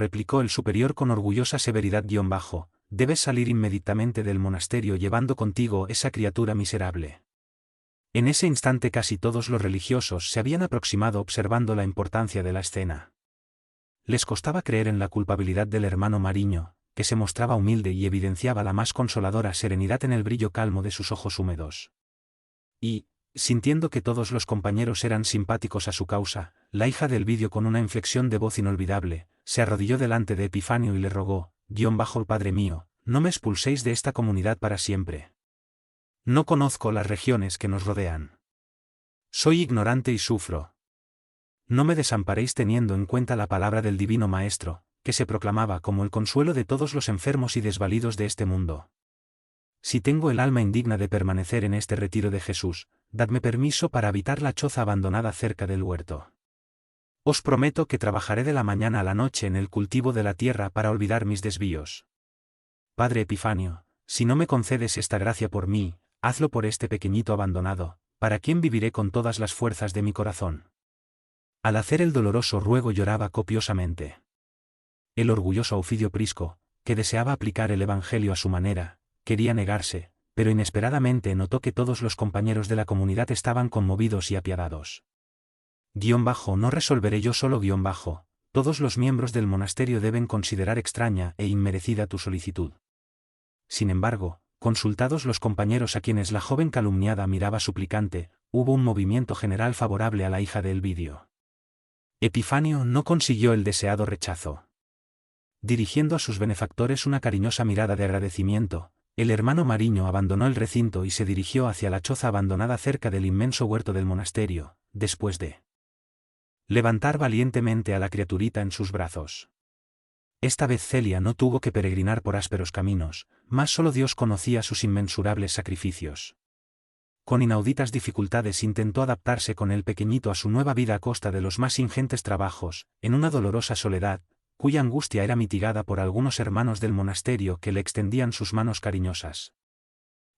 replicó el superior con orgullosa severidad. Debes salir inmediatamente del monasterio llevando contigo esa criatura miserable. En ese instante casi todos los religiosos se habían aproximado observando la importancia de la escena. Les costaba creer en la culpabilidad del hermano Mariño, que se mostraba humilde y evidenciaba la más consoladora serenidad en el brillo calmo de sus ojos húmedos. Y, sintiendo que todos los compañeros eran simpáticos a su causa, la hija del Elvidio con una inflexión de voz inolvidable, se arrodilló delante de Epifanio y le rogó: Padre mío, no me expulséis de esta comunidad para siempre. No conozco las regiones que nos rodean. Soy ignorante y sufro. No me desamparéis teniendo en cuenta la palabra del Divino Maestro, que se proclamaba como el consuelo de todos los enfermos y desvalidos de este mundo. Si tengo el alma indigna de permanecer en este retiro de Jesús, dadme permiso para habitar la choza abandonada cerca del huerto. Os prometo que trabajaré de la mañana a la noche en el cultivo de la tierra para olvidar mis desvíos. Padre Epifanio, si no me concedes esta gracia por mí, hazlo por este pequeñito abandonado, para quien viviré con todas las fuerzas de mi corazón. Al hacer el doloroso ruego lloraba copiosamente. El orgulloso Ofidio Prisco, que deseaba aplicar el Evangelio a su manera, quería negarse, pero inesperadamente notó que todos los compañeros de la comunidad estaban conmovidos y apiadados. No resolveré yo solo todos los miembros del monasterio deben considerar extraña e inmerecida tu solicitud. Sin embargo, consultados los compañeros a quienes la joven calumniada miraba suplicante, hubo un movimiento general favorable a la hija de Elvidio. Epifanio no consiguió el deseado rechazo. Dirigiendo a sus benefactores una cariñosa mirada de agradecimiento, el hermano Mariño abandonó el recinto y se dirigió hacia la choza abandonada cerca del inmenso huerto del monasterio, después de levantar valientemente a la criaturita en sus brazos. Esta vez Celia no tuvo que peregrinar por ásperos caminos, mas solo Dios conocía sus inmensurables sacrificios. Con inauditas dificultades intentó adaptarse con el pequeñito a su nueva vida a costa de los más ingentes trabajos, en una dolorosa soledad, cuya angustia era mitigada por algunos hermanos del monasterio que le extendían sus manos cariñosas.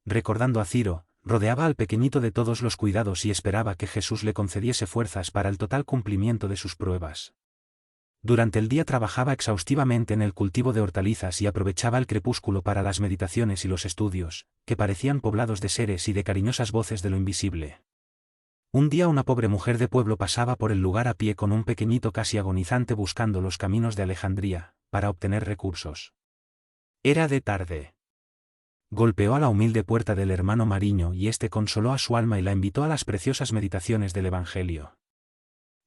Recordando a Ciro, rodeaba al pequeñito de todos los cuidados y esperaba que Jesús le concediese fuerzas para el total cumplimiento de sus pruebas. Durante el día trabajaba exhaustivamente en el cultivo de hortalizas y aprovechaba el crepúsculo para las meditaciones y los estudios, que parecían poblados de seres y de cariñosas voces de lo invisible. Un día una pobre mujer de pueblo pasaba por el lugar a pie con un pequeñito casi agonizante buscando los caminos de Alejandría, para obtener recursos. Era de tarde. Golpeó a la humilde puerta del hermano Mariño y éste consoló a su alma y la invitó a las preciosas meditaciones del Evangelio.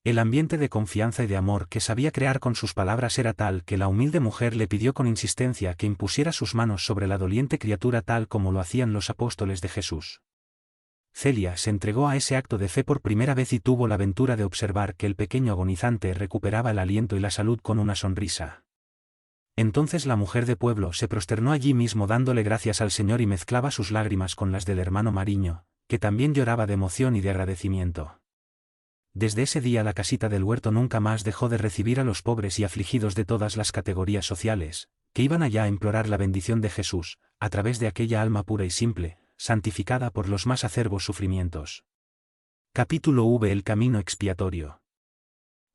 El ambiente de confianza y de amor que sabía crear con sus palabras era tal que la humilde mujer le pidió con insistencia que impusiera sus manos sobre la doliente criatura tal como lo hacían los apóstoles de Jesús. Celia se entregó a ese acto de fe por primera vez y tuvo la ventura de observar que el pequeño agonizante recuperaba el aliento y la salud con una sonrisa. Entonces la mujer de pueblo se prosternó allí mismo dándole gracias al Señor y mezclaba sus lágrimas con las del hermano Mariño, que también lloraba de emoción y de agradecimiento. Desde ese día la casita del huerto nunca más dejó de recibir a los pobres y afligidos de todas las categorías sociales, que iban allá a implorar la bendición de Jesús, a través de aquella alma pura y simple, santificada por los más acerbos sufrimientos. Capítulo V. El camino expiatorio.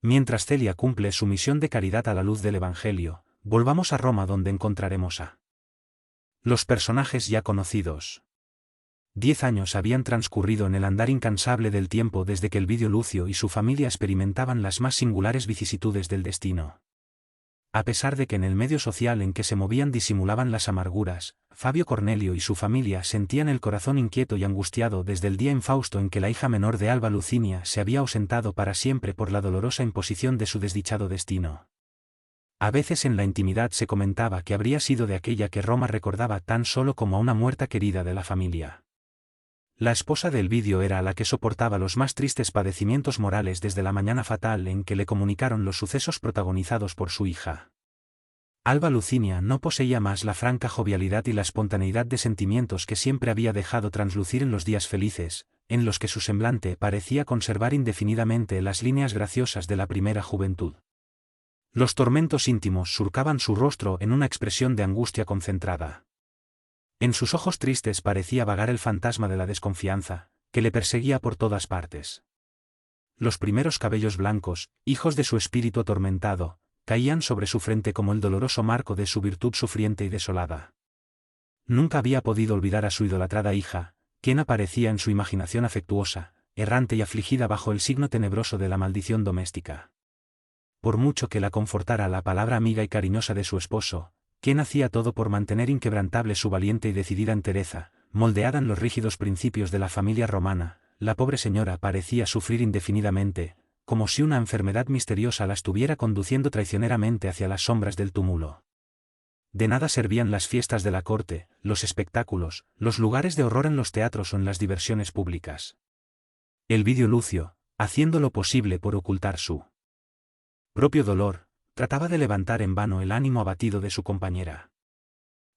Mientras Celia cumple su misión de caridad a la luz del Evangelio, volvamos a Roma donde encontraremos a los personajes ya conocidos. 10 años habían transcurrido en el andar incansable del tiempo desde que Elvidio Lucio y su familia experimentaban las más singulares vicisitudes del destino. A pesar de que en el medio social en que se movían disimulaban las amarguras, Fabio Cornelio y su familia sentían el corazón inquieto y angustiado desde el día infausto en que la hija menor de Alba Lucinia se había ausentado para siempre por la dolorosa imposición de su desdichado destino. A veces en la intimidad se comentaba que habría sido de aquella que Roma recordaba tan solo como a una muerta querida de la familia. La esposa de Elvidio era la que soportaba los más tristes padecimientos morales desde la mañana fatal en que le comunicaron los sucesos protagonizados por su hija. Alba Lucinia no poseía más la franca jovialidad y la espontaneidad de sentimientos que siempre había dejado traslucir en los días felices, en los que su semblante parecía conservar indefinidamente las líneas graciosas de la primera juventud. Los tormentos íntimos surcaban su rostro en una expresión de angustia concentrada. En sus ojos tristes parecía vagar el fantasma de la desconfianza, que le perseguía por todas partes. Los primeros cabellos blancos, hijos de su espíritu atormentado, caían sobre su frente como el doloroso marco de su virtud sufriente y desolada. Nunca había podido olvidar a su idolatrada hija, quien aparecía en su imaginación afectuosa, errante y afligida bajo el signo tenebroso de la maldición doméstica. Por mucho que la confortara la palabra amiga y cariñosa de su esposo, quien hacía todo por mantener inquebrantable su valiente y decidida entereza, moldeada en los rígidos principios de la familia romana, la pobre señora parecía sufrir indefinidamente, como si una enfermedad misteriosa la estuviera conduciendo traicioneramente hacia las sombras del túmulo. De nada servían las fiestas de la corte, los espectáculos, los lugares de horror en los teatros o en las diversiones públicas. Elvidio Lucio, haciendo lo posible por ocultar su propio dolor, trataba de levantar en vano el ánimo abatido de su compañera.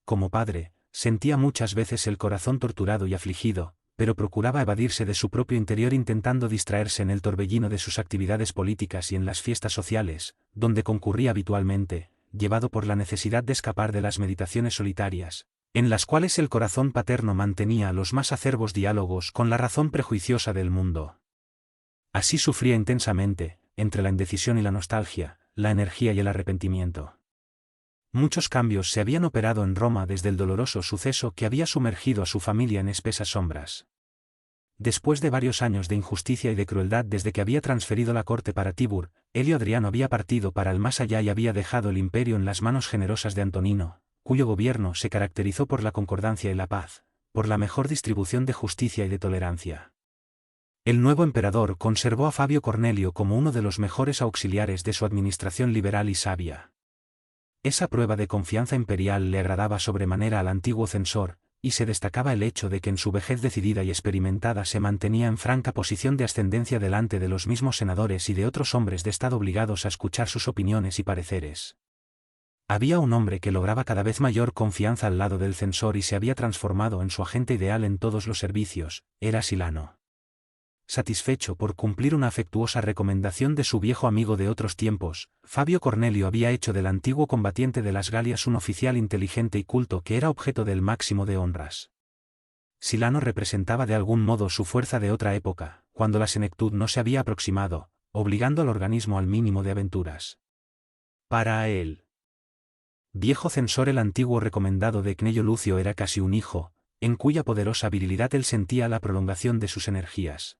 Como padre, sentía muchas veces el corazón torturado y afligido, pero procuraba evadirse de su propio interior intentando distraerse en el torbellino de sus actividades políticas y en las fiestas sociales, donde concurría habitualmente, llevado por la necesidad de escapar de las meditaciones solitarias, en las cuales el corazón paterno mantenía los más acerbos diálogos con la razón prejuiciosa del mundo. Así sufría intensamente, entre la indecisión y la nostalgia, la energía y el arrepentimiento. Muchos cambios se habían operado en Roma desde el doloroso suceso que había sumergido a su familia en espesas sombras. Después de varios años de injusticia y de crueldad desde que había transferido la corte para Tibur, Elio Adriano había partido para el más allá y había dejado el imperio en las manos generosas de Antonino, cuyo gobierno se caracterizó por la concordancia y la paz, por la mejor distribución de justicia y de tolerancia. El nuevo emperador conservó a Fabio Cornelio como uno de los mejores auxiliares de su administración liberal y sabia. Esa prueba de confianza imperial le agradaba sobremanera al antiguo censor, y se destacaba el hecho de que en su vejez decidida y experimentada se mantenía en franca posición de ascendencia delante de los mismos senadores y de otros hombres de Estado obligados a escuchar sus opiniones y pareceres. Había un hombre que lograba cada vez mayor confianza al lado del censor y se había transformado en su agente ideal en todos los servicios, era Silano. Satisfecho por cumplir una afectuosa recomendación de su viejo amigo de otros tiempos, Fabio Cornelio había hecho del antiguo combatiente de las Galias un oficial inteligente y culto que era objeto del máximo de honras. Silano representaba de algún modo su fuerza de otra época, cuando la senectud no se había aproximado, obligando al organismo al mínimo de aventuras. Para él, viejo censor, el antiguo recomendado de Cnello Lucio era casi un hijo, en cuya poderosa virilidad él sentía la prolongación de sus energías.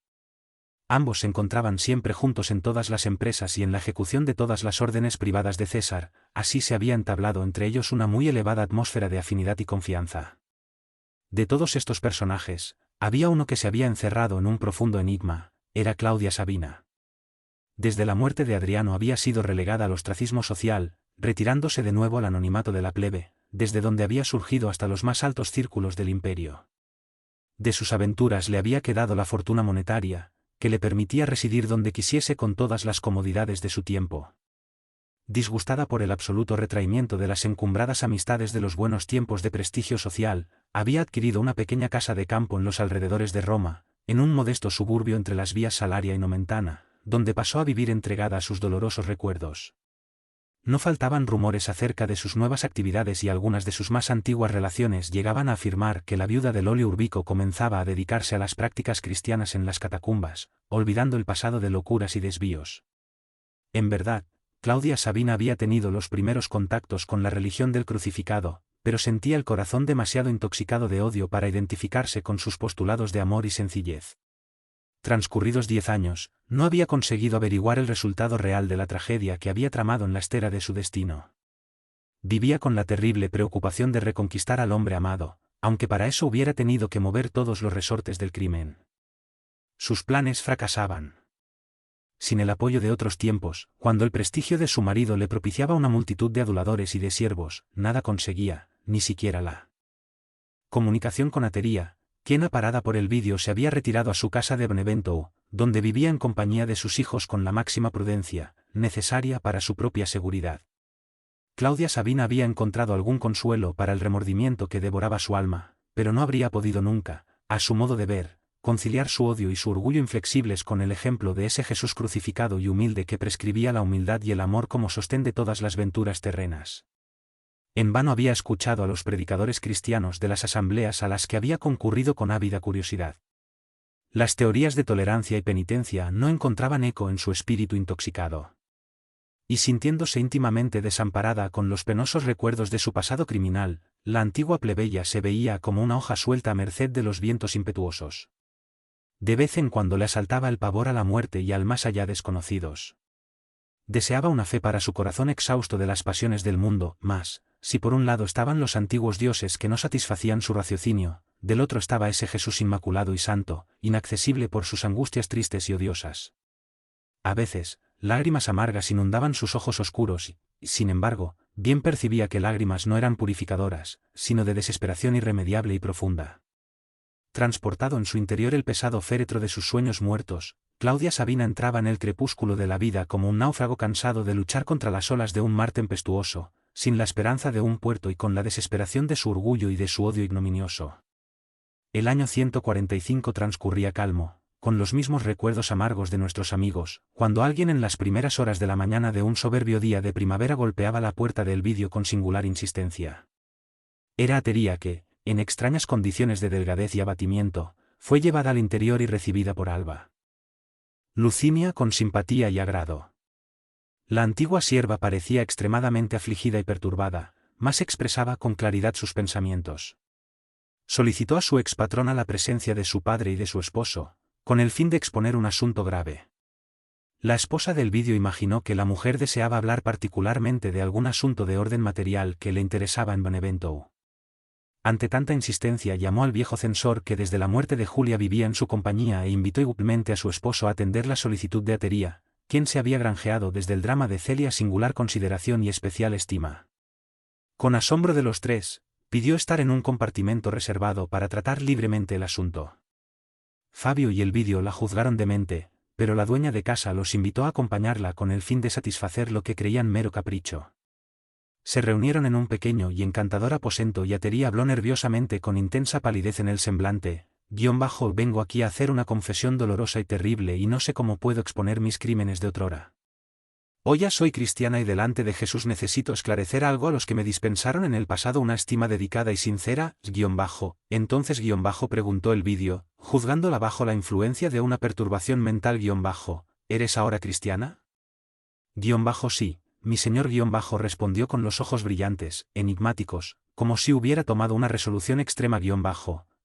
Ambos se encontraban siempre juntos en todas las empresas y en la ejecución de todas las órdenes privadas de César, así se había entablado entre ellos una muy elevada atmósfera de afinidad y confianza. De todos estos personajes, había uno que se había encerrado en un profundo enigma, era Claudia Sabina. Desde la muerte de Adriano había sido relegada al ostracismo social, retirándose de nuevo al anonimato de la plebe, desde donde había surgido hasta los más altos círculos del imperio. De sus aventuras le había quedado la fortuna monetaria, que le permitía residir donde quisiese con todas las comodidades de su tiempo. Disgustada por el absoluto retraimiento de las encumbradas amistades de los buenos tiempos de prestigio social, había adquirido una pequeña casa de campo en los alrededores de Roma, en un modesto suburbio entre las vías Salaria y Nomentana, donde pasó a vivir entregada a sus dolorosos recuerdos. No faltaban rumores acerca de sus nuevas actividades y algunas de sus más antiguas relaciones llegaban a afirmar que la viuda del Olio Urbico comenzaba a dedicarse a las prácticas cristianas en las catacumbas, olvidando el pasado de locuras y desvíos. En verdad, Claudia Sabina había tenido los primeros contactos con la religión del crucificado, pero sentía el corazón demasiado intoxicado de odio para identificarse con sus postulados de amor y sencillez. Transcurridos 10 años, no había conseguido averiguar el resultado real de la tragedia que había tramado en la estera de su destino. Vivía con la terrible preocupación de reconquistar al hombre amado, aunque para eso hubiera tenido que mover todos los resortes del crimen. Sus planes fracasaban. Sin el apoyo de otros tiempos, cuando el prestigio de su marido le propiciaba una multitud de aduladores y de siervos, nada conseguía, ni siquiera la comunicación con Atería, quien aparada por Elvidio se había retirado a su casa de Benevento, donde vivía en compañía de sus hijos con la máxima prudencia, necesaria para su propia seguridad. Claudia Sabina había encontrado algún consuelo para el remordimiento que devoraba su alma, pero no habría podido nunca, a su modo de ver, conciliar su odio y su orgullo inflexibles con el ejemplo de ese Jesús crucificado y humilde que prescribía la humildad y el amor como sostén de todas las venturas terrenas. En vano había escuchado a los predicadores cristianos de las asambleas a las que había concurrido con ávida curiosidad. Las teorías de tolerancia y penitencia no encontraban eco en su espíritu intoxicado. Y sintiéndose íntimamente desamparada con los penosos recuerdos de su pasado criminal, la antigua plebeya se veía como una hoja suelta a merced de los vientos impetuosos. De vez en cuando le asaltaba el pavor a la muerte y al más allá desconocidos. Deseaba una fe para su corazón exhausto de las pasiones del mundo, mas, si por un lado estaban los antiguos dioses que no satisfacían su raciocinio, del otro estaba ese Jesús inmaculado y santo, inaccesible por sus angustias tristes y odiosas. A veces, lágrimas amargas inundaban sus ojos oscuros y, sin embargo, bien percibía que lágrimas no eran purificadoras, sino de desesperación irremediable y profunda. Transportado en su interior el pesado féretro de sus sueños muertos, Claudia Sabina entraba en el crepúsculo de la vida como un náufrago cansado de luchar contra las olas de un mar tempestuoso, sin la esperanza de un puerto y con la desesperación de su orgullo y de su odio ignominioso. El año 145 transcurría calmo, con los mismos recuerdos amargos de nuestros amigos, cuando alguien en las primeras horas de la mañana de un soberbio día de primavera golpeaba la puerta de Elvidio con singular insistencia. Era Atería que, en extrañas condiciones de delgadez y abatimiento, fue llevada al interior y recibida por Alba Lucinia con simpatía y agrado. La antigua sierva parecía extremadamente afligida y perturbada, mas expresaba con claridad sus pensamientos. Solicitó a su expatrona la presencia de su padre y de su esposo, con el fin de exponer un asunto grave. La esposa de Elvidio imaginó que la mujer deseaba hablar particularmente de algún asunto de orden material que le interesaba en Benevento. Ante tanta insistencia llamó al viejo censor que desde la muerte de Julia vivía en su compañía e invitó igualmente a su esposo a atender la solicitud de Atería, quien se había granjeado desde el drama de Celia singular consideración y especial estima. Con asombro de los tres, pidió estar en un compartimento reservado para tratar libremente el asunto. Fabio y Elvidio la juzgaron demente, pero la dueña de casa los invitó a acompañarla con el fin de satisfacer lo que creían mero capricho. Se reunieron en un pequeño y encantador aposento y Atería habló nerviosamente con intensa palidez en el semblante. Vengo aquí a hacer una confesión dolorosa y terrible y no sé cómo puedo exponer mis crímenes de otrora. Hoy ya soy cristiana y delante de Jesús necesito esclarecer algo a los que me dispensaron en el pasado una estima dedicada y sincera. Entonces preguntó Elvidio, juzgándola bajo la influencia de una perturbación mental. ¿Eres ahora cristiana? Sí. Mi señor respondió con los ojos brillantes, enigmáticos, como si hubiera tomado una resolución extrema.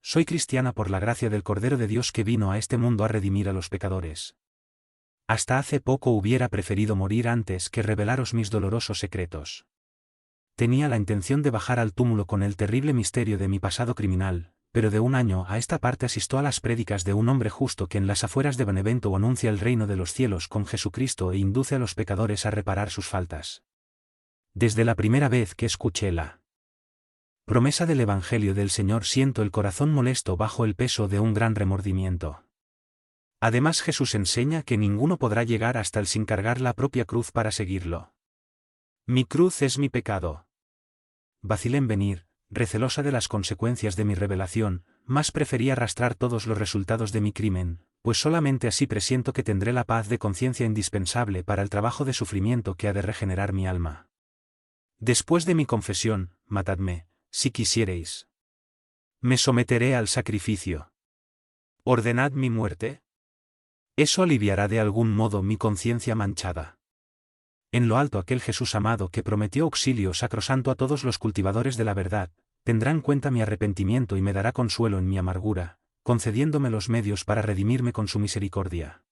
Soy cristiana por la gracia del Cordero de Dios que vino a este mundo a redimir a los pecadores. Hasta hace poco hubiera preferido morir antes que revelaros mis dolorosos secretos. Tenía la intención de bajar al túmulo con el terrible misterio de mi pasado criminal, pero de un año a esta parte asistió a las prédicas de un hombre justo que en las afueras de Benevento anuncia el reino de los cielos con Jesucristo e induce a los pecadores a reparar sus faltas. Desde la primera vez que escuché la promesa del Evangelio del Señor siento el corazón molesto bajo el peso de un gran remordimiento. Además Jesús enseña que ninguno podrá llegar hasta él sin cargar la propia cruz para seguirlo. Mi cruz es mi pecado. Vacilé en venir, recelosa de las consecuencias de mi revelación, mas preferí arrastrar todos los resultados de mi crimen, pues solamente así presiento que tendré la paz de conciencia indispensable para el trabajo de sufrimiento que ha de regenerar mi alma. Después de mi confesión, matadme, si quisiereis. Me someteré al sacrificio. ¿Ordenad mi muerte? Eso aliviará de algún modo mi conciencia manchada. En lo alto aquel Jesús amado que prometió auxilio sacrosanto a todos los cultivadores de la verdad, tendrá en cuenta mi arrepentimiento y me dará consuelo en mi amargura, concediéndome los medios para redimirme con su misericordia.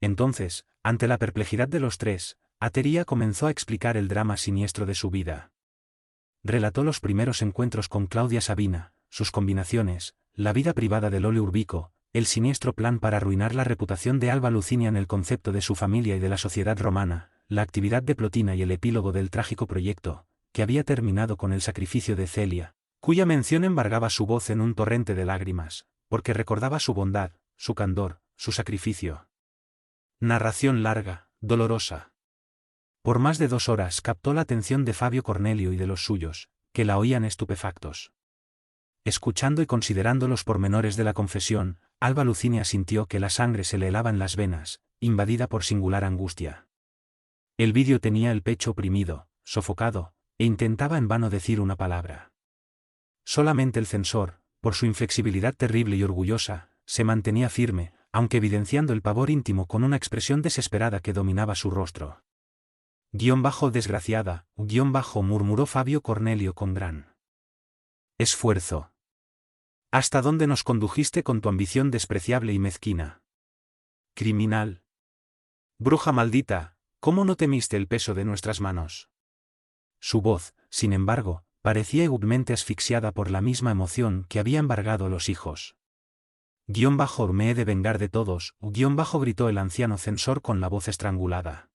Entonces, ante la perplejidad de los tres, Atería comenzó a explicar el drama siniestro de su vida. Relató los primeros encuentros con Claudia Sabina, sus combinaciones, la vida privada de Lole Urbico, el siniestro plan para arruinar la reputación de Alba Lucinia en el concepto de su familia y de la sociedad romana, la actividad de Plotina y el epílogo del trágico proyecto, que había terminado con el sacrificio de Celia, cuya mención embargaba su voz en un torrente de lágrimas, porque recordaba su bondad, su candor, su sacrificio. Narración larga, dolorosa. Por más de 2 horas captó la atención de Fabio Cornelio y de los suyos, que la oían estupefactos. Escuchando y considerando los pormenores de la confesión, Alba Lucinia sintió que la sangre se le helaba en las venas, invadida por singular angustia. Elvidio tenía el pecho oprimido, sofocado, e intentaba en vano decir una palabra. Solamente el censor, por su inflexibilidad terrible y orgullosa, se mantenía firme, aunque evidenciando el pavor íntimo con una expresión desesperada que dominaba su rostro. Desgraciada, murmuró Fabio Cornelio con gran esfuerzo. ¿Hasta dónde nos condujiste con tu ambición despreciable y mezquina? Criminal. Bruja maldita, ¿cómo no temiste el peso de nuestras manos? Su voz, sin embargo, parecía igualmente asfixiada por la misma emoción que había embargado los hijos. Me he de vengar de todos, gritó el anciano censor con la voz estrangulada.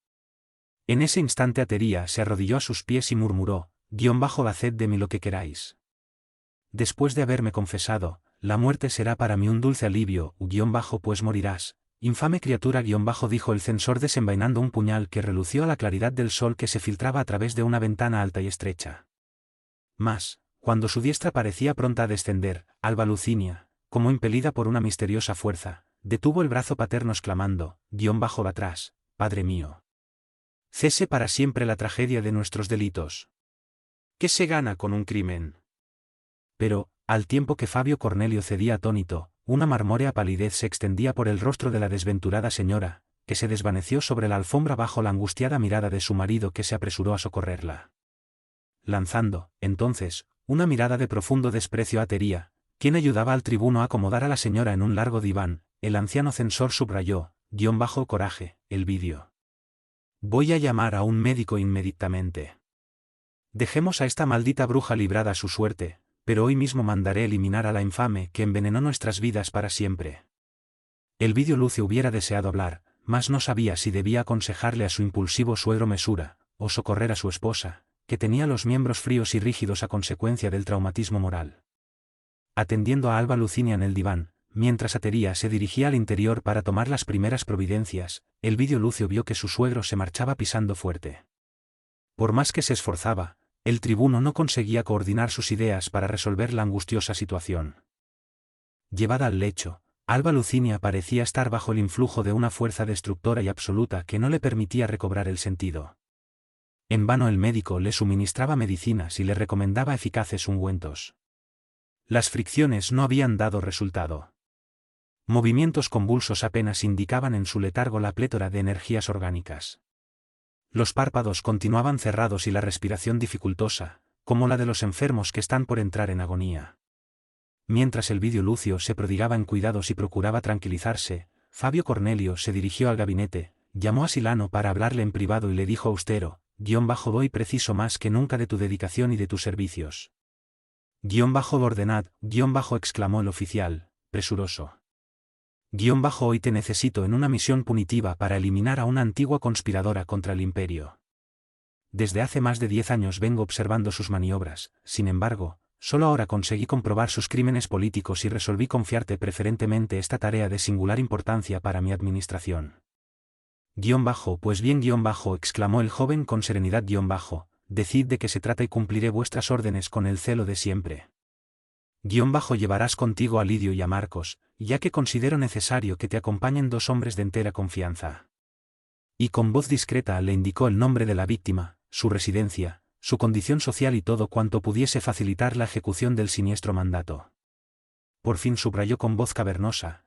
En ese instante Atería se arrodilló a sus pies y murmuró, haced de mí lo que queráis. Después de haberme confesado, la muerte será para mí un dulce alivio, pues morirás, infame criatura, dijo el censor desenvainando un puñal que relució a la claridad del sol que se filtraba a través de una ventana alta y estrecha. Mas, cuando su diestra parecía pronta a descender, Alba Lucinia, como impelida por una misteriosa fuerza, detuvo el brazo paterno exclamando, atrás, Padre mío. Cese para siempre la tragedia de nuestros delitos. ¿Qué se gana con un crimen? Pero, al tiempo que Fabio Cornelio cedía atónito, una marmórea palidez se extendía por el rostro de la desventurada señora, que se desvaneció sobre la alfombra bajo la angustiada mirada de su marido que se apresuró a socorrerla. Lanzando, entonces, una mirada de profundo desprecio a Atería, quien ayudaba al tribuno a acomodar a la señora en un largo diván, el anciano censor subrayó, coraje, Elvidio. Voy a llamar a un médico inmediatamente. Dejemos a esta maldita bruja librada a su suerte, pero hoy mismo mandaré eliminar a la infame que envenenó nuestras vidas para siempre. Elvidio Lucio hubiera deseado hablar, mas no sabía si debía aconsejarle a su impulsivo suegro mesura, o socorrer a su esposa, que tenía los miembros fríos y rígidos a consecuencia del traumatismo moral. Atendiendo a Alba Lucinia en el diván, mientras Atería se dirigía al interior para tomar las primeras providencias, Elvidio Lucio vio que su suegro se marchaba pisando fuerte. Por más que se esforzaba, el tribuno no conseguía coordinar sus ideas para resolver la angustiosa situación. Llevada al lecho, Alba Lucinia parecía estar bajo el influjo de una fuerza destructora y absoluta que no le permitía recobrar el sentido. En vano el médico le suministraba medicinas y le recomendaba eficaces ungüentos. Las fricciones no habían dado resultado. Movimientos convulsos apenas indicaban en su letargo la plétora de energías orgánicas. Los párpados continuaban cerrados y la respiración dificultosa, como la de los enfermos que están por entrar en agonía. Mientras Elvidio Lucio se prodigaba en cuidados y procuraba tranquilizarse, Fabio Cornelio se dirigió al gabinete, llamó a Silano para hablarle en privado y le dijo austero, hoy preciso más que nunca de tu dedicación y de tus servicios. Ordenad, exclamó el oficial, presuroso. Hoy te necesito en una misión punitiva para eliminar a una antigua conspiradora contra el imperio. Desde hace más de 10 años vengo observando sus maniobras, sin embargo, solo ahora conseguí comprobar sus crímenes políticos y resolví confiarte preferentemente esta tarea de singular importancia para mi administración. Pues bien, exclamó el joven con serenidad, decid de qué se trata y cumpliré vuestras órdenes con el celo de siempre. Llevarás contigo a Lidio y a Marcos, ya que considero necesario que te acompañen 2 hombres de entera confianza. Y con voz discreta le indicó el nombre de la víctima, su residencia, su condición social y todo cuanto pudiese facilitar la ejecución del siniestro mandato. Por fin subrayó con voz cavernosa,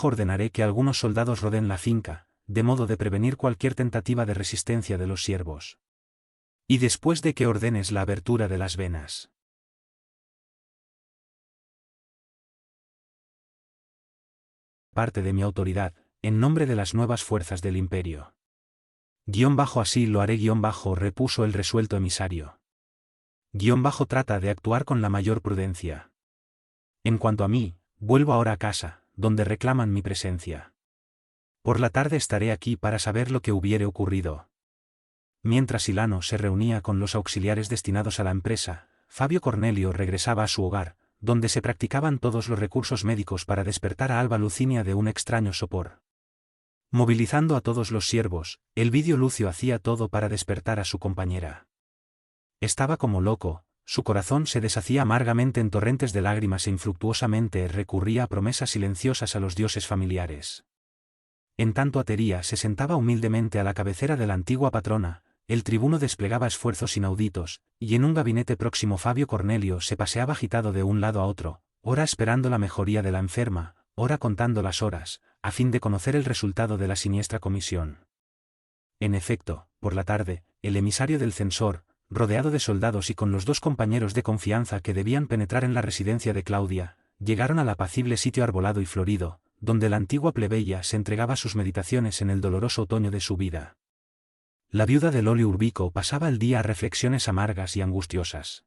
ordenaré que algunos soldados rodeen la finca, de modo de prevenir cualquier tentativa de resistencia de los siervos. Y después de que ordenes la abertura de las venas. Parte de mi autoridad, en nombre de las nuevas fuerzas del imperio. Así lo haré, repuso el resuelto emisario. Trata de actuar con la mayor prudencia. En cuanto a mí, vuelvo ahora a casa, donde reclaman mi presencia. Por la tarde estaré aquí para saber lo que hubiere ocurrido. Mientras Silano se reunía con los auxiliares destinados a la empresa, Fabio Cornelio regresaba a su hogar, donde se practicaban todos los recursos médicos para despertar a Alba Lucinia de un extraño sopor. Movilizando a todos los siervos, Elvidio Lucio hacía todo para despertar a su compañera. Estaba como loco, su corazón se deshacía amargamente en torrentes de lágrimas e infructuosamente recurría a promesas silenciosas a los dioses familiares. En tanto Atería se sentaba humildemente a la cabecera de la antigua patrona, el tribuno desplegaba esfuerzos inauditos, y en un gabinete próximo Fabio Cornelio se paseaba agitado de un lado a otro, ora esperando la mejoría de la enferma, ora contando las horas, a fin de conocer el resultado de la siniestra comisión. En efecto, por la tarde, el emisario del censor, rodeado de soldados y con los 2 compañeros de confianza que debían penetrar en la residencia de Claudia, llegaron al apacible sitio arbolado y florido, donde la antigua plebeya se entregaba a sus meditaciones en el doloroso otoño de su vida. La viuda de Lolio Urbico pasaba el día a reflexiones amargas y angustiosas.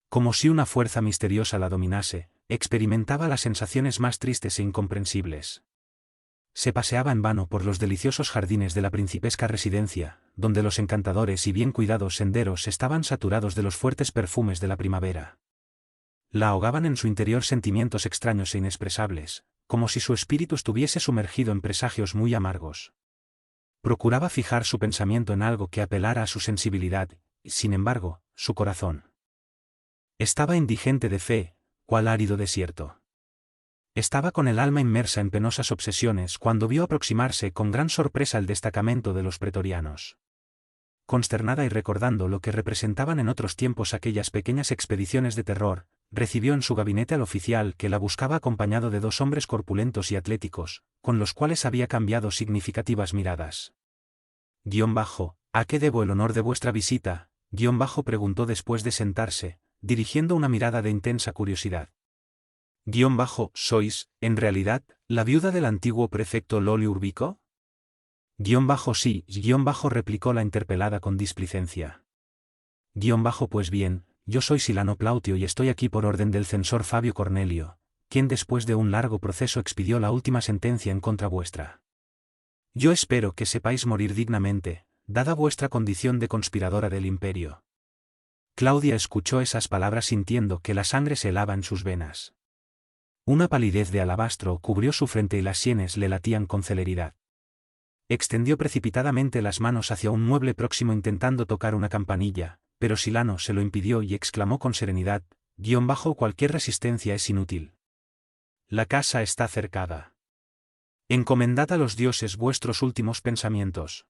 Como si una fuerza misteriosa la dominase, experimentaba las sensaciones más tristes e incomprensibles. Se paseaba en vano por los deliciosos jardines de la principesca residencia, donde los encantadores y bien cuidados senderos estaban saturados de los fuertes perfumes de la primavera. La ahogaban en su interior sentimientos extraños e inexpresables, como si su espíritu estuviese sumergido en presagios muy amargos. Procuraba fijar su pensamiento en algo que apelara a su sensibilidad, y, sin embargo, su corazón estaba indigente de fe, cual árido desierto. Estaba con el alma inmersa en penosas obsesiones cuando vio aproximarse con gran sorpresa el destacamento de los pretorianos. Consternada y recordando lo que representaban en otros tiempos aquellas pequeñas expediciones de terror, recibió en su gabinete al oficial que la buscaba acompañado de 2 hombres corpulentos y atléticos, con los cuales había cambiado significativas miradas. ¿A qué debo el honor de vuestra visita? Preguntó después de sentarse, dirigiendo una mirada de intensa curiosidad. ¿Sois, en realidad, la viuda del antiguo prefecto Lolio Urbico? Sí, replicó la interpelada con displicencia. Pues bien, yo soy Silano Plautio y estoy aquí por orden del censor Fabio Cornelio, quien después de un largo proceso expidió la última sentencia en contra vuestra. Yo espero que sepáis morir dignamente, dada vuestra condición de conspiradora del imperio. Claudia escuchó esas palabras sintiendo que la sangre se helaba en sus venas. Una palidez de alabastro cubrió su frente y las sienes le latían con celeridad. Extendió precipitadamente las manos hacia un mueble próximo intentando tocar una campanilla, pero Silano se lo impidió y exclamó con serenidad, cualquier resistencia es inútil. La casa está cercada. Encomendad a los dioses vuestros últimos pensamientos.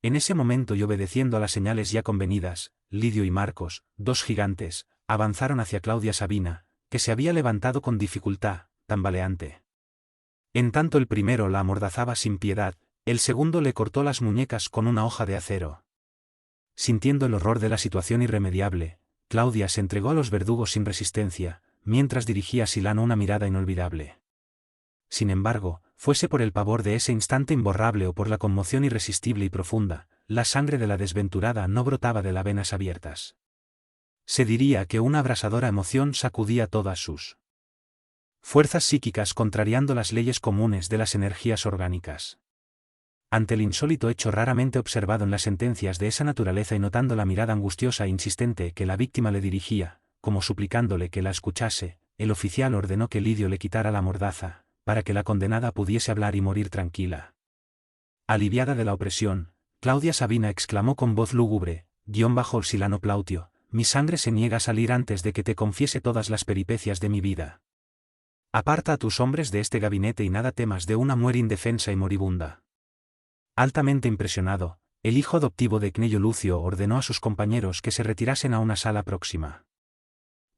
En ese momento y obedeciendo a las señales ya convenidas, Lidio y Marcos, 2 gigantes, avanzaron hacia Claudia Sabina, que se había levantado con dificultad, tambaleante. En tanto el primero la amordazaba sin piedad, el segundo le cortó las muñecas con una hoja de acero. Sintiendo el horror de la situación irremediable, Claudia se entregó a los verdugos sin resistencia, mientras dirigía a Silano una mirada inolvidable. Sin embargo, fuese por el pavor de ese instante imborrable o por la conmoción irresistible y profunda, la sangre de la desventurada no brotaba de las venas abiertas. Se diría que una abrasadora emoción sacudía todas sus fuerzas psíquicas contrariando las leyes comunes de las energías orgánicas. Ante el insólito hecho raramente observado en las sentencias de esa naturaleza y notando la mirada angustiosa e insistente que la víctima le dirigía, como suplicándole que la escuchase, el oficial ordenó que Lidio le quitara la mordaza, para que la condenada pudiese hablar y morir tranquila. Aliviada de la opresión, Claudia Sabina exclamó con voz lúgubre, Silano Plautio, mi sangre se niega a salir antes de que te confiese todas las peripecias de mi vida. Aparta a tus hombres de este gabinete y nada temas de una muerte indefensa y moribunda. Altamente impresionado, el hijo adoptivo de Cnello Lucio ordenó a sus compañeros que se retirasen a una sala próxima.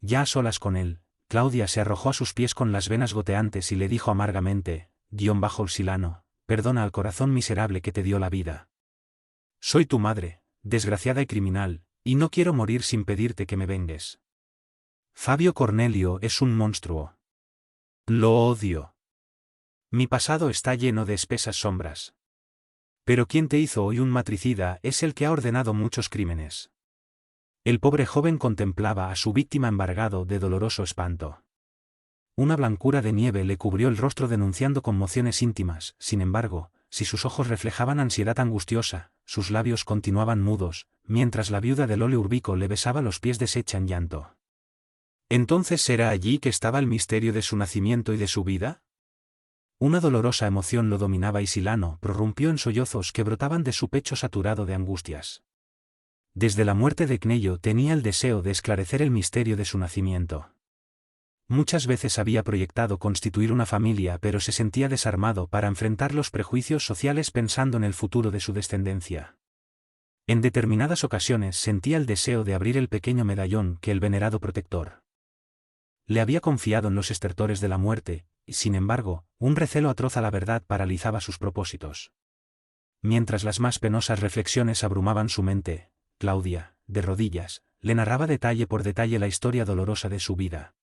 Ya a solas con él, Claudia se arrojó a sus pies con las venas goteantes y le dijo amargamente, Silano, perdona al corazón miserable que te dio la vida. Soy tu madre, desgraciada y criminal, y no quiero morir sin pedirte que me vengues. Fabio Cornelio es un monstruo. Lo odio. Mi pasado está lleno de espesas sombras. Pero quien te hizo hoy un matricida es el que ha ordenado muchos crímenes. El pobre joven contemplaba a su víctima embargado de doloroso espanto. Una blancura de nieve le cubrió el rostro denunciando conmociones íntimas, sin embargo, si sus ojos reflejaban ansiedad angustiosa, sus labios continuaban mudos, mientras la viuda de Lolio Urbico le besaba los pies deshecha en llanto. ¿Entonces era allí que estaba el misterio de su nacimiento y de su vida? Una dolorosa emoción lo dominaba y Silano prorrumpió en sollozos que brotaban de su pecho saturado de angustias. Desde la muerte de Cnello tenía el deseo de esclarecer el misterio de su nacimiento. Muchas veces había proyectado constituir una familia pero se sentía desarmado para enfrentar los prejuicios sociales pensando en el futuro de su descendencia. En determinadas ocasiones sentía el deseo de abrir el pequeño medallón que el venerado protector le había confiado en los estertores de la muerte, y sin embargo, un recelo atroz a la verdad paralizaba sus propósitos. mientras las más penosas reflexiones abrumaban su mente, Claudia, de rodillas, le narraba detalle por detalle la historia dolorosa de su vida.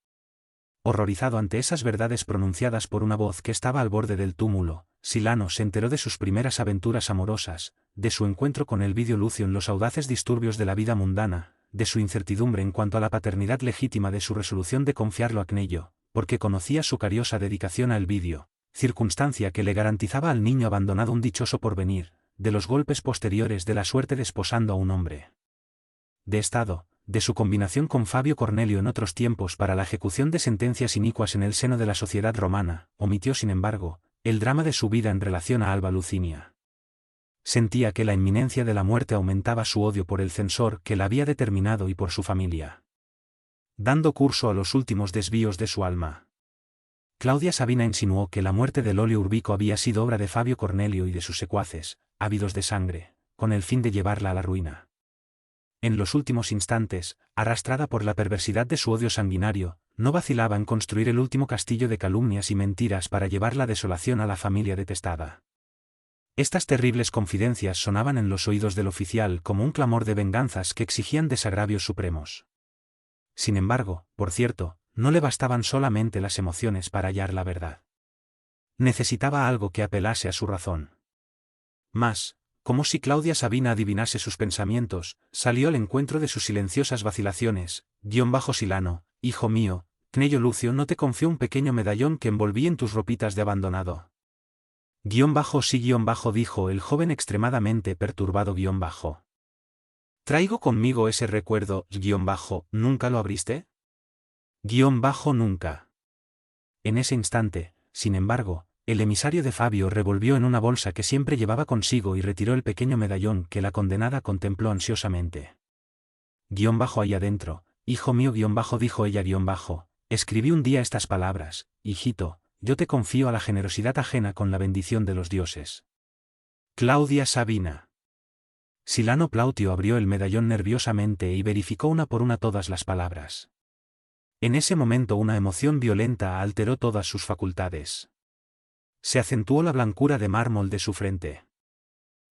Horrorizado ante esas verdades pronunciadas por una voz que estaba al borde del túmulo, Silano se enteró de sus primeras aventuras amorosas, de su encuentro con Elvidio Lucio en los audaces disturbios de la vida mundana, de su incertidumbre en cuanto a la paternidad legítima de su resolución de confiarlo a Cnello, porque conocía su cariosa dedicación a Elvidio, circunstancia que le garantizaba al niño abandonado un dichoso porvenir, de los golpes posteriores de la suerte desposando a un hombre de estado, de su combinación con Fabio Cornelio en otros tiempos para la ejecución de sentencias inicuas en el seno de la sociedad romana, omitió sin embargo, el drama de su vida en relación a Alba Lucinia. Sentía que la inminencia de la muerte aumentaba su odio por el censor que la había determinado y por su familia. Dando curso a los últimos desvíos de su alma, Claudia Sabina insinuó que la muerte de Lolio Urbico había sido obra de Fabio Cornelio y de sus secuaces, ávidos de sangre, con el fin de llevarla a la ruina. En los últimos instantes, arrastrada por la perversidad de su odio sanguinario, no vacilaba en construir el último castillo de calumnias y mentiras para llevar la desolación a la familia detestada. Estas terribles confidencias sonaban en los oídos del oficial como un clamor de venganzas que exigían desagravios supremos. Sin embargo, por cierto, no le bastaban solamente las emociones para hallar la verdad. Necesitaba algo que apelase a su razón. Mas, como si Claudia Sabina adivinase sus pensamientos, salió al encuentro de sus silenciosas vacilaciones. Silano, hijo mío, Cnello Lucio no te confió un pequeño medallón que envolví en tus ropitas de abandonado. Sí, dijo el joven extremadamente perturbado. Traigo conmigo ese recuerdo, ¿nunca lo abriste? Nunca. En ese instante, sin embargo, el emisario de Fabio revolvió en una bolsa que siempre llevaba consigo y retiró el pequeño medallón que la condenada contempló ansiosamente. Ahí adentro, hijo mío, dijo ella, escribí un día estas palabras: hijito, yo te confío a la generosidad ajena con la bendición de los dioses. Claudia Sabina. Silano Plautio abrió el medallón nerviosamente y verificó una por una todas las palabras. En ese momento una emoción violenta alteró todas sus facultades. Se acentuó la blancura de mármol de su frente.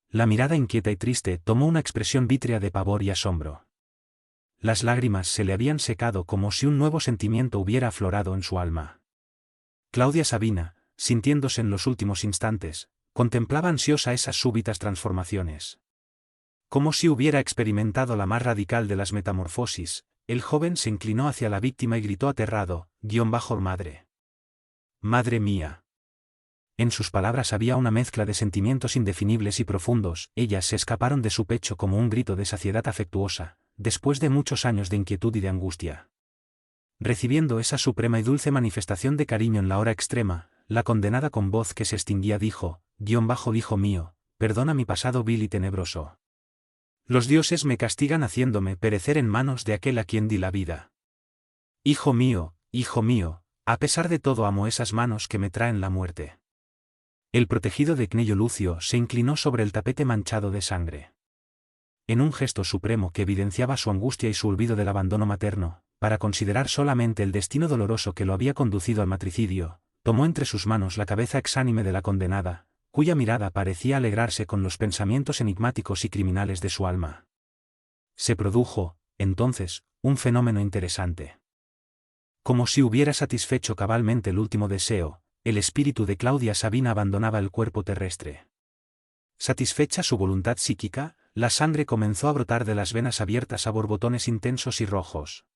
La mirada inquieta y triste tomó una expresión vítrea de pavor y asombro. Las lágrimas se le habían secado como si un nuevo sentimiento hubiera aflorado en su alma. Claudia Sabina, sintiéndose en los últimos instantes, contemplaba ansiosa esas súbitas transformaciones. Como si hubiera experimentado la más radical de las metamorfosis, el joven se inclinó hacia la víctima y gritó aterrado: madre. Madre mía. En sus palabras había una mezcla de sentimientos indefinibles y profundos. Ellas se escaparon de su pecho como un grito de saciedad afectuosa, después de muchos años de inquietud y de angustia. Recibiendo esa suprema y dulce manifestación de cariño en la hora extrema, la condenada con voz que se extinguía dijo: hijo mío, perdona mi pasado vil y tenebroso. Los dioses me castigan haciéndome perecer en manos de aquel a quien di la vida. Hijo mío, a pesar de todo amo esas manos que me traen la muerte. El protegido de Cnello Lucio se inclinó sobre el tapete manchado de sangre. En un gesto supremo que evidenciaba su angustia y su olvido del abandono materno, para considerar solamente el destino doloroso que lo había conducido al matricidio, tomó entre sus manos la cabeza exánime de la condenada, cuya mirada parecía alegrarse con los pensamientos enigmáticos y criminales de su alma. Se produjo, entonces, un fenómeno interesante. Como si hubiera satisfecho cabalmente el último deseo, el espíritu de Claudia Sabina abandonaba el cuerpo terrestre. Satisfecha su voluntad psíquica, la sangre comenzó a brotar de las venas abiertas a borbotones intensos y rojos.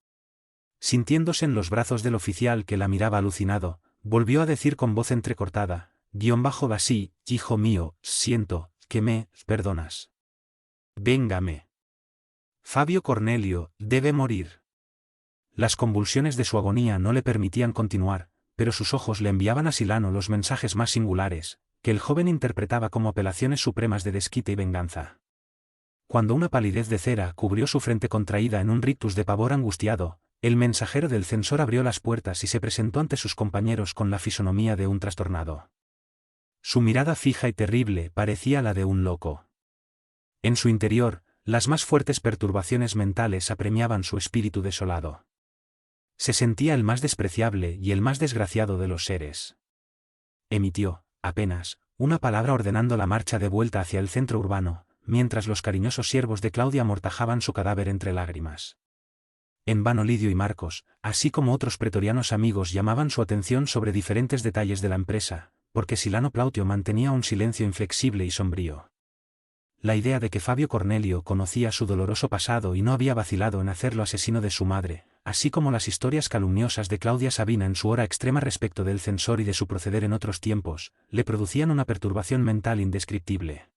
Sintiéndose en los brazos del oficial que la miraba alucinado, volvió a decir con voz entrecortada: Basí, hijo mío, siento que me perdonas. Véngame. Fabio Cornelio debe morir. Las convulsiones de su agonía no le permitían continuar, pero sus ojos le enviaban a Silano los mensajes más singulares, que el joven interpretaba como apelaciones supremas de desquite y venganza. Cuando una palidez de cera cubrió su frente contraída en un rictus de pavor angustiado, el mensajero del censor abrió las puertas y se presentó ante sus compañeros con la fisonomía de un trastornado. Su mirada fija y terrible parecía la de un loco. En su interior, las más fuertes perturbaciones mentales apremiaban su espíritu desolado. Se sentía el más despreciable y el más desgraciado de los seres. Emitió, apenas, una palabra ordenando la marcha de vuelta hacia el centro urbano, mientras los cariñosos siervos de Claudia amortajaban su cadáver entre lágrimas. En vano Lidio y Marcos, así como otros pretorianos amigos, llamaban su atención sobre diferentes detalles de la empresa, porque Silano Plautio mantenía un silencio inflexible y sombrío. La idea de que Fabio Cornelio conocía su doloroso pasado y no había vacilado en hacerlo asesino de su madre, así como las historias calumniosas de Claudia Sabina en su hora extrema respecto del censor y de su proceder en otros tiempos, le producían una perturbación mental indescriptible.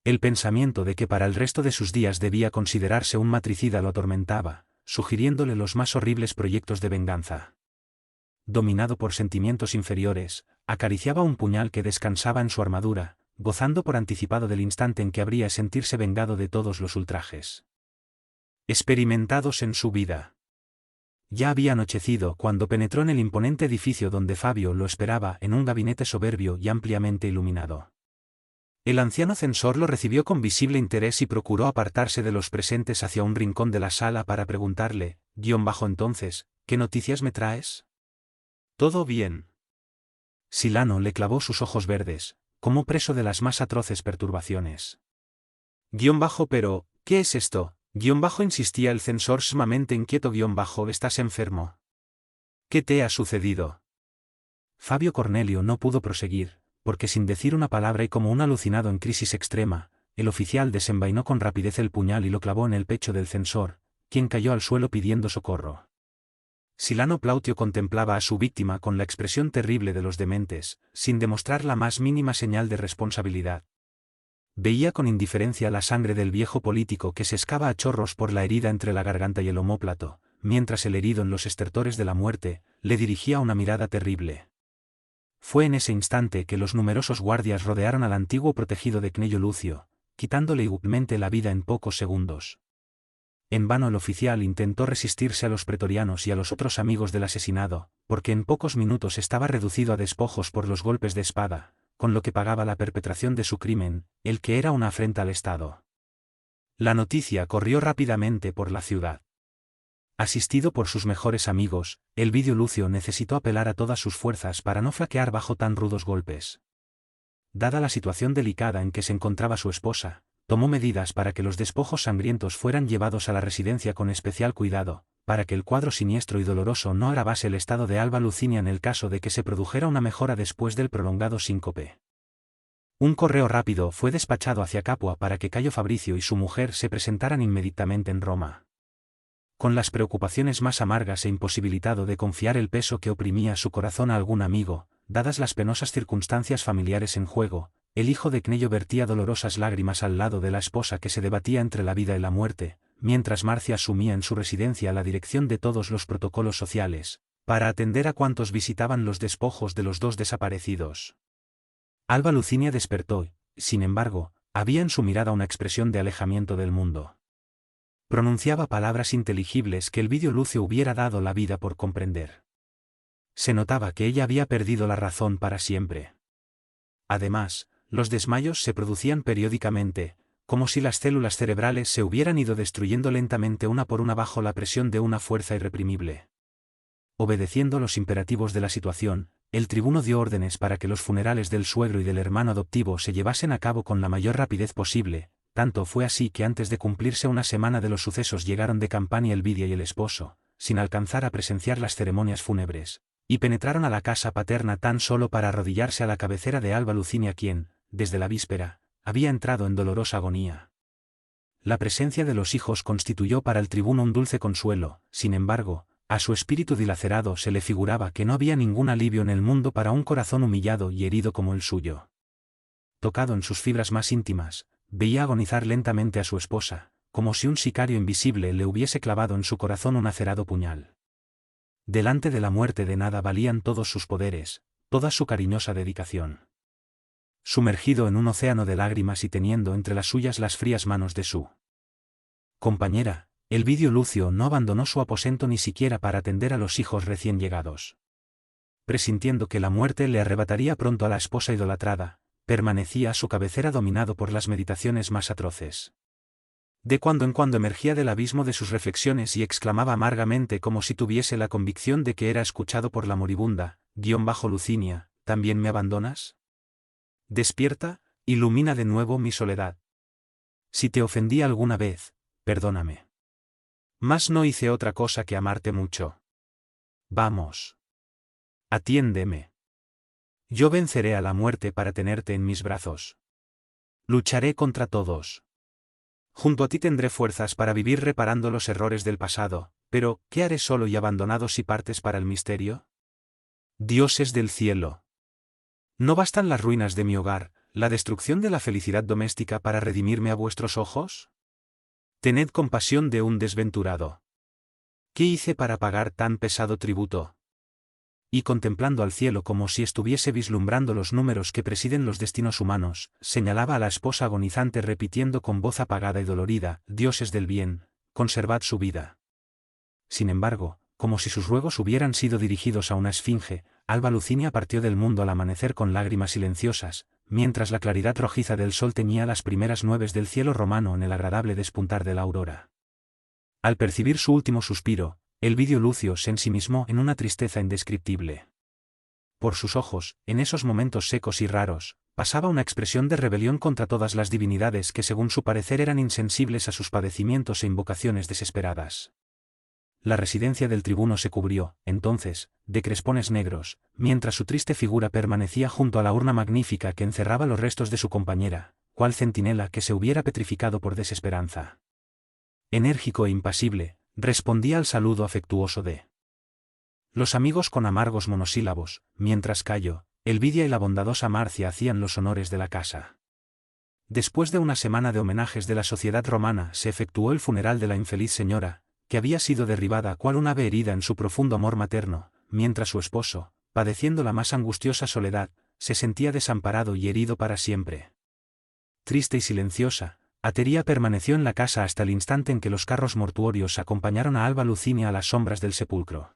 El pensamiento de que para el resto de sus días debía considerarse un matricida lo atormentaba, sugiriéndole los más horribles proyectos de venganza. Dominado por sentimientos inferiores, acariciaba un puñal que descansaba en su armadura, gozando por anticipado del instante en que habría de sentirse vengado de todos los ultrajes experimentados en su vida. Ya había anochecido cuando penetró en el imponente edificio donde Fabio lo esperaba en un gabinete soberbio y ampliamente iluminado. El anciano censor lo recibió con visible interés y procuró apartarse de los presentes hacia un rincón de la sala para preguntarle, entonces, ¿qué noticias me traes? ¿Todo bien? Silano le clavó sus ojos verdes, como preso de las más atroces perturbaciones. Pero, ¿qué es esto? Insistía el censor sumamente inquieto. ¿Estás enfermo? ¿Qué te ha sucedido? Fabio Cornelio no pudo proseguir, porque sin decir una palabra y como un alucinado en crisis extrema, el oficial desenvainó con rapidez el puñal y lo clavó en el pecho del censor, quien cayó al suelo pidiendo socorro. Silano Plautio contemplaba a su víctima con la expresión terrible de los dementes, sin demostrar la más mínima señal de responsabilidad. Veía con indiferencia la sangre del viejo político que se escaba a chorros por la herida entre la garganta y el omóplato, mientras el herido en los estertores de la muerte le dirigía una mirada terrible. Fue en ese instante que los numerosos guardias rodearon al antiguo protegido de Cnello Lucio, quitándole igualmente la vida en pocos segundos. En vano el oficial intentó resistirse a los pretorianos y a los otros amigos del asesinado, porque en pocos minutos estaba reducido a despojos por los golpes de espada, con lo que pagaba la perpetración de su crimen, el que era una afrenta al Estado. La noticia corrió rápidamente por la ciudad. Asistido por sus mejores amigos, Elvidio Lucio necesitó apelar a todas sus fuerzas para no flaquear bajo tan rudos golpes. Dada la situación delicada en que se encontraba su esposa, tomó medidas para que los despojos sangrientos fueran llevados a la residencia con especial cuidado, para que el cuadro siniestro y doloroso no agravase el estado de Alba Lucinia en el caso de que se produjera una mejora después del prolongado síncope. Un correo rápido fue despachado hacia Capua para que Cayo Fabricio y su mujer se presentaran inmediatamente en Roma. Con las preocupaciones más amargas e imposibilitado de confiar el peso que oprimía su corazón a algún amigo, dadas las penosas circunstancias familiares en juego, el hijo de Cnello vertía dolorosas lágrimas al lado de la esposa que se debatía entre la vida y la muerte, mientras Marcia asumía en su residencia la dirección de todos los protocolos sociales, para atender a cuantos visitaban los despojos de los dos desaparecidos. Alba Lucinia despertó, sin embargo, había en su mirada una expresión de alejamiento del mundo. Pronunciaba palabras inteligibles que Elvidio Lucio hubiera dado la vida por comprender. Se notaba que ella había perdido la razón para siempre. Además, los desmayos se producían periódicamente, como si las células cerebrales se hubieran ido destruyendo lentamente una por una bajo la presión de una fuerza irreprimible. Obedeciendo los imperativos de la situación, el tribuno dio órdenes para que los funerales del suegro y del hermano adoptivo se llevasen a cabo con la mayor rapidez posible. Tanto fue así que antes de cumplirse una semana de los sucesos llegaron de Campania Elvidia y el esposo, sin alcanzar a presenciar las ceremonias fúnebres, y penetraron a la casa paterna tan solo para arrodillarse a la cabecera de Alba Lucinia quien, desde la víspera, había entrado en dolorosa agonía. La presencia de los hijos constituyó para el tribuno un dulce consuelo, sin embargo, a su espíritu dilacerado se le figuraba que no había ningún alivio en el mundo para un corazón humillado y herido como el suyo. Tocado en sus fibras más íntimas, veía agonizar lentamente a su esposa, como si un sicario invisible le hubiese clavado en su corazón un acerado puñal. Delante de la muerte de nada valían todos sus poderes, toda su cariñosa dedicación. Sumergido en un océano de lágrimas y teniendo entre las suyas las frías manos de su compañera, Elvidio Lucio no abandonó su aposento ni siquiera para atender a los hijos recién llegados. Presintiendo que la muerte le arrebataría pronto a la esposa idolatrada, permanecía a su cabecera dominado por las meditaciones más atroces. De cuando en cuando emergía del abismo de sus reflexiones y exclamaba amargamente como si tuviese la convicción de que era escuchado por la moribunda, Lucinia, ¿también me abandonas? Despierta, ilumina de nuevo mi soledad. Si te ofendí alguna vez, perdóname. Mas no hice otra cosa que amarte mucho. Vamos. Atiéndeme. Yo venceré a la muerte para tenerte en mis brazos. Lucharé contra todos. Junto a ti tendré fuerzas para vivir reparando los errores del pasado, pero, ¿qué haré solo y abandonado si partes para el misterio? Dioses del cielo. ¿No bastan las ruinas de mi hogar, la destrucción de la felicidad doméstica para redimirme a vuestros ojos? Tened compasión de un desventurado. ¿Qué hice para pagar tan pesado tributo? Y contemplando al cielo como si estuviese vislumbrando los números que presiden los destinos humanos, señalaba a la esposa agonizante repitiendo con voz apagada y dolorida: dioses del bien, conservad su vida. Sin embargo, como si sus ruegos hubieran sido dirigidos a una esfinge, Alba Lucinia partió del mundo al amanecer con lágrimas silenciosas, mientras la claridad rojiza del sol teñía las primeras nubes del cielo romano en el agradable despuntar de la aurora. Al percibir su último suspiro, Elvidio Lucio se ensimismó en una tristeza indescriptible. Por sus ojos, en esos momentos secos y raros, pasaba una expresión de rebelión contra todas las divinidades que según su parecer eran insensibles a sus padecimientos e invocaciones desesperadas. La residencia del tribuno se cubrió, entonces, de crespones negros, mientras su triste figura permanecía junto a la urna magnífica que encerraba los restos de su compañera, cual centinela que se hubiera petrificado por desesperanza. Enérgico e impasible, respondía al saludo afectuoso de los amigos con amargos monosílabos, mientras Cayo, Elvidia y la bondadosa Marcia hacían los honores de la casa. Después de una semana de homenajes de la sociedad romana se efectuó el funeral de la infeliz señora, que había sido derribada cual un ave herida en su profundo amor materno, mientras su esposo, padeciendo la más angustiosa soledad, se sentía desamparado y herido para siempre. Triste y silenciosa, Atería permaneció en la casa hasta el instante en que los carros mortuorios acompañaron a Alba Lucinia a las sombras del sepulcro.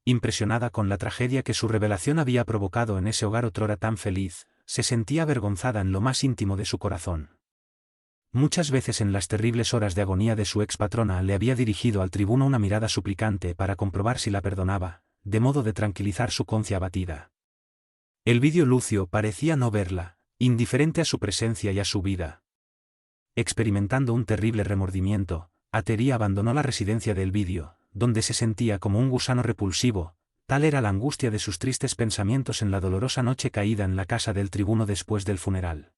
Impresionada con la tragedia que su revelación había provocado en ese hogar otrora tan feliz, se sentía avergonzada en lo más íntimo de su corazón. Muchas veces en las terribles horas de agonía de su expatrona le había dirigido al tribuno una mirada suplicante para comprobar si la perdonaba, de modo de tranquilizar su conciencia abatida. Elvidio Lucio parecía no verla, indiferente a su presencia y a su vida. Experimentando un terrible remordimiento, Atería abandonó la residencia de Elvidio, donde se sentía como un gusano repulsivo, tal era la angustia de sus tristes pensamientos en la dolorosa noche caída en la casa del tribuno después del funeral.